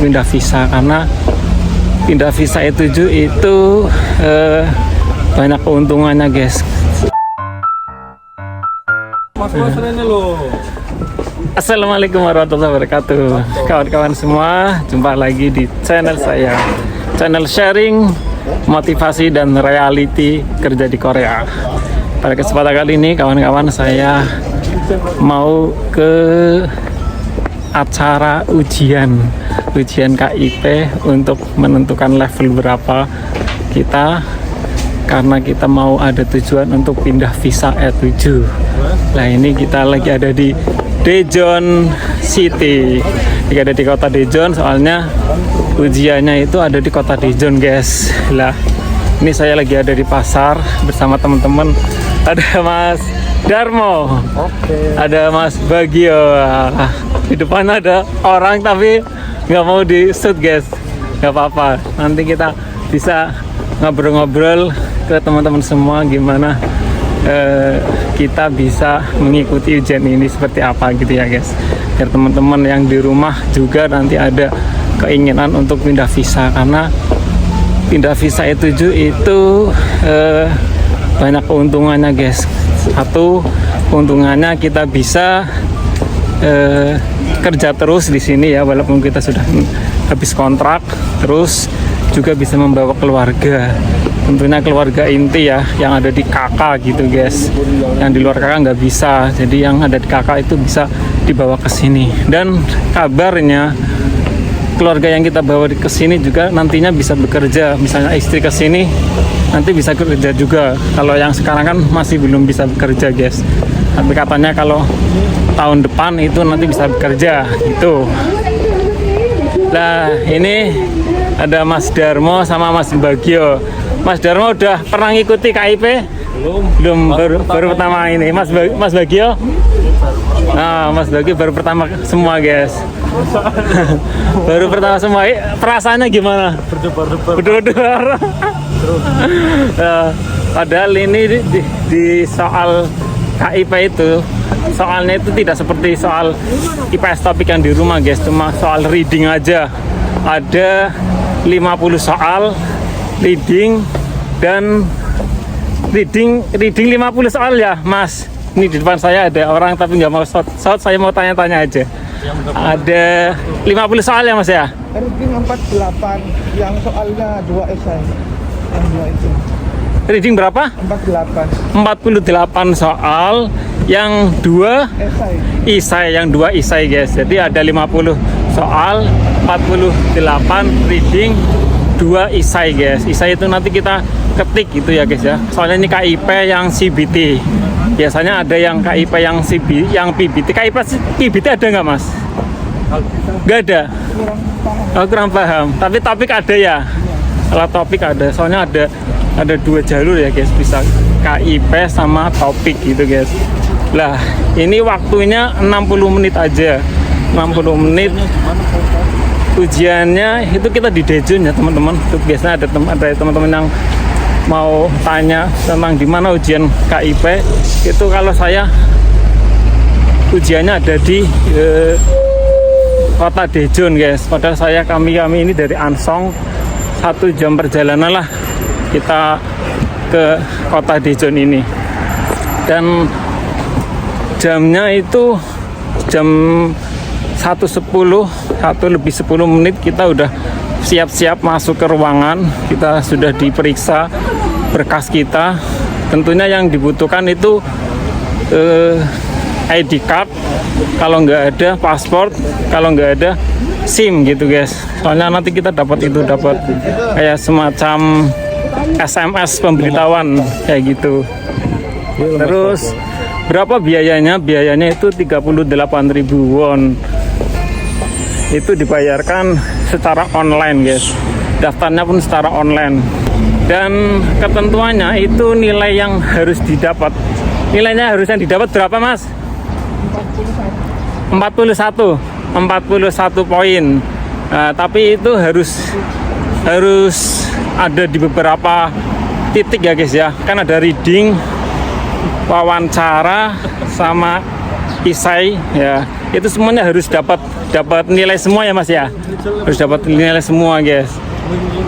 pindah visa, karena pindah visa E7 itu banyak keuntungannya guys. Mas Rene loh. Assalamualaikum warahmatullahi wabarakatuh. Kawan-kawan semua, jumpa lagi di channel saya, channel sharing motivasi dan reality kerja di Korea. Pada kesempatan kali ini kawan-kawan, saya mau ke acara ujian KIP untuk menentukan level berapa kita, karena kita mau ada tujuan untuk pindah visa E7. Nah, ini kita lagi ada di Daejeon City. Jika ada di kota Daejeon, soalnya ujiannya itu ada di kota Daejeon guys. Lah, ini saya lagi ada di pasar bersama teman-teman. Ada Mas Darmo, ada Mas Bagio. Di depan ada orang tapi nggak mau di shoot guys. Nggak apa-apa, nanti kita bisa ngobrol-ngobrol ke teman-teman semua gimana kita bisa mengikuti ujian ini seperti apa gitu ya guys, biar teman-teman yang di rumah juga nanti ada keinginan untuk pindah visa, karena pindah visa E7 itu banyak keuntungannya guys. Satu, keuntungannya kita bisa kerja terus di sini ya, walaupun kita sudah habis kontrak, terus juga bisa membawa keluarga, tentunya keluarga inti ya, yang ada di kakak gitu guys. Yang di luar kakak nggak bisa, jadi yang ada di kakak itu bisa dibawa ke sini. Dan kabarnya keluarga yang kita bawa ke sini juga nantinya bisa bekerja, misalnya istri ke sini nanti bisa kerja juga. Kalau yang sekarang kan masih belum bisa bekerja guys, tapi katanya kalau tahun depan itu nanti bisa bekerja gitu. Nah, ini ada Mas Darmo sama Mas Bagio. Mas Darmo udah pernah ngikuti KIP? Belum, baru pertama ini. Mas Bagio? Nah, Mas Bagio baru pertama semua guys. Baru pertama semua. Perasaannya gimana? Berdebar-debar. Padahal ini di soal KIP itu, soalnya itu tidak seperti soal IPS topik yang di rumah guys, cuma soal reading aja. Ada 50 soal reading, dan reading 50 soal ya Mas. Ini di depan saya ada orang tapi nggak mau shot, saya mau tanya-tanya aja. Ada 50 soal ya Mas ya? Reading 48, yang soalnya 2 esai. Yang 2 itu. Reading berapa? 48 soal, yang 2 isai, yang 2 isai guys. Jadi ada 50 soal, 48 reading, 2 isai guys. Isai itu nanti kita ketik gitu ya guys ya. Soalnya ini KIP yang CBT. Biasanya ada yang KIP yang PBT. KIP PBT ada nggak Mas? Nggak ada. Kurang paham. Tapi topik ada ya. Kalau topik ada, soalnya ada 2 jalur ya guys, bisa KIP sama topik gitu guys. Lah, ini waktunya 60 menit aja. 60 menit. Ujiannya itu kita di Daejeon ya teman-teman. Itu biasanya ada teman-teman yang mau tanya tentang di mana ujian KIP. Itu kalau saya ujiannya ada di kota Daejeon guys. Padahal kami ini dari Ansong, 1 jam perjalanan lah kita ke kota Daejeon ini. Dan jamnya itu jam 1.10, 1 lebih 10 menit kita udah siap-siap masuk ke ruangan. Kita sudah diperiksa berkas kita. Tentunya yang dibutuhkan itu ID card, kalau nggak ada paspor, kalau nggak ada SIM gitu guys. Soalnya nanti kita dapat kayak semacam SMS pemberitahuan kayak gitu. Terus berapa biayanya? Biayanya itu 38.000 won. Itu dibayarkan secara online guys. Daftarnya pun secara online. Dan ketentuannya itu nilai yang harus didapat. Nilainya harusnya didapat berapa Mas? 41 poin. Nah, tapi itu harus ada di beberapa titik ya guys ya. Kan ada reading, wawancara, sama ISAI ya, itu semuanya harus dapat nilai semua ya Mas ya, harus dapat nilai semua guys.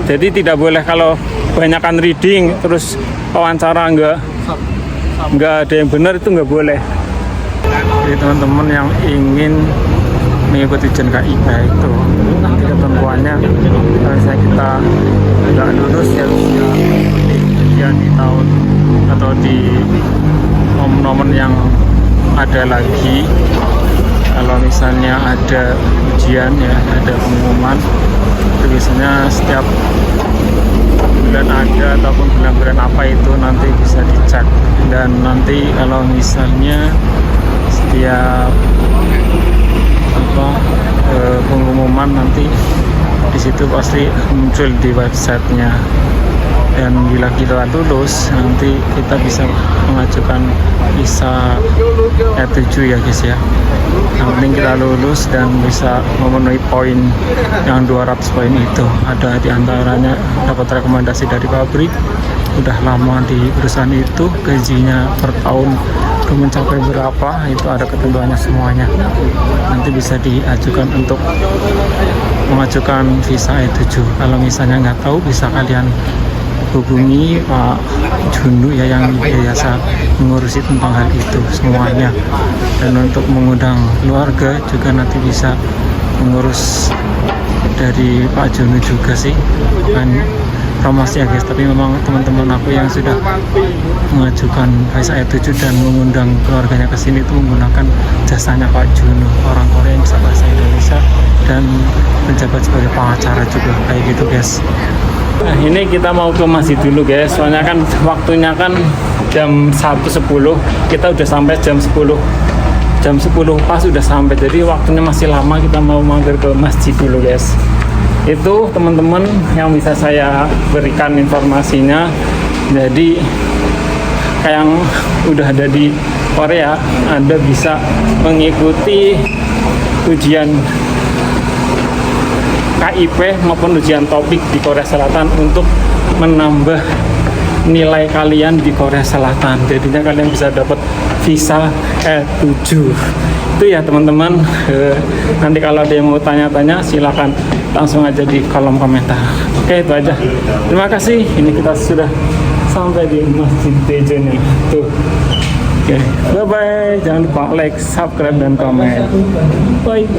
Jadi tidak boleh kalau kebanyakan reading terus wawancara nggak ada yang benar, itu nggak boleh. Jadi teman-teman yang ingin mengikuti ujian KIP itu nanti ketentuannya kalau misalnya kita nggak lulus ya ujian di tahun atau di momen yang ada lagi. Kalau misalnya ada ujian ya, ada pengumuman itu biasanya setiap bulan ada, ataupun bulan-bulan apa itu nanti bisa dicek. Dan nanti kalau misalnya setiap pengumuman nanti di situ pasti muncul di websitenya. Dan bila kita lulus nanti kita bisa mengajukan visa E7 ya guys ya. Yang penting kita lulus dan bisa memenuhi poin yang 200 poin itu. Ada di antaranya dapat rekomendasi dari pabrik, udah lama di perusahaan itu, gajinya per tahun udah mencapai berapa, itu ada ketentuannya semuanya. Nanti bisa diajukan untuk mengajukan visa E7. Kalau misalnya nggak tahu, bisa kalian hubungi Pak Jundu ya, yang biasa mengurusi tentang hal itu semuanya. Dan untuk mengundang keluarga juga nanti bisa mengurus dari Pak Jundu juga sih, kan promosi ya guys. Tapi memang teman-teman aku yang sudah mengajukan visa E7 dan mengundang keluarganya ke sini itu menggunakan jasanya Pak Jundu, orang Korea yang bisa bahasa Indonesia dan menjabat sebagai pengacara juga kayak gitu guys. Nah, ini kita mau ke masjid dulu guys, soalnya kan waktunya kan jam 1.10, kita udah sampai jam 10 pas udah sampai, jadi waktunya masih lama. Kita mau mampir ke masjid dulu guys. Itu teman-teman yang bisa saya berikan informasinya. Jadi kayak yang udah ada di Korea, Anda bisa mengikuti ujian KIP maupun ujian topik di Korea Selatan untuk menambah nilai kalian di Korea Selatan. Jadinya kalian bisa dapat visa E7 itu ya teman-teman. Nanti kalau ada yang mau tanya-tanya silahkan langsung aja di kolom komentar. Oke, itu aja, terima kasih. Ini kita sudah sampai di Masjid Daejeon tuh. Oke, bye bye, jangan lupa like, subscribe, dan komen. Bye.